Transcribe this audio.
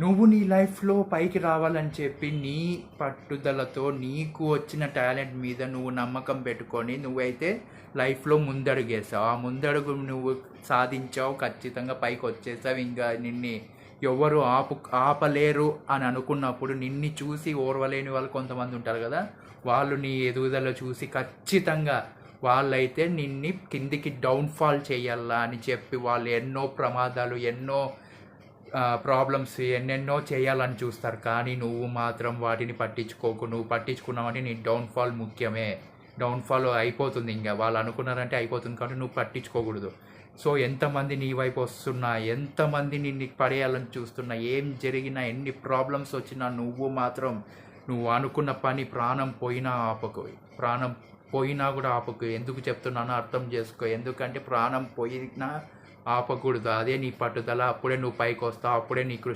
నువ్వు నీ లైఫ్లో పైకి రావాలని చెప్పి నీ పట్టుదలతో నీకు వచ్చిన టాలెంట్ మీద నువ్వు నమ్మకం పెట్టుకొని నువ్వైతే లైఫ్లో ముందడుగేసావు. ఆ ముందడుగు నువ్వు సాధించావు, ఖచ్చితంగా పైకి వచ్చేసావు. ఇంకా నిన్ని ఎవరు ఆపలేరు అని అనుకున్నప్పుడు నిన్ని చూసి ఓర్వలేని వాళ్ళు కొంతమంది ఉంటారు కదా, వాళ్ళు నీ ఎదుగుదల చూసి ఖచ్చితంగా వాళ్ళైతే నిన్ని కిందికి డౌన్ఫాల్ చేయాలా అని చెప్పి వాళ్ళు ఎన్నో ప్రమాదాలు, ఎన్నో ప్రాబ్లమ్స్ ఎన్నెన్నో చేయాలని చూస్తారు. కానీ నువ్వు మాత్రం వాటిని పట్టించుకోకు. నువ్వు పట్టించుకున్నావంటే నీ డౌన్ఫాల్ ముఖ్యమే. డౌన్ఫాల్ అయిపోతుంది, ఇంకా వాళ్ళు అనుకున్నారంటే అయిపోతుంది. కాబట్టి నువ్వు పట్టించుకోకూడదు. సో ఎంతమంది నీ వైపు వస్తున్నా, ఎంతమంది నిన్ను పడేయాలని చూస్తున్నా, ఏం జరిగినా, ఎన్ని ప్రాబ్లమ్స్ వచ్చినా నువ్వు మాత్రం నువ్వు అనుకున్న పని ప్రాణం పోయినా ఆపకు. ప్రాణం పోయినా కూడా ఆపకు. ఎందుకు చెప్తున్నానో అర్థం చేసుకో. ఎందుకంటే ప్రాణం పోయినా ఆపకూడదు. అదే నీ పట్టుదల. అప్పుడే నువ్వు పైకి వస్తావు. అప్పుడే నీ కృషి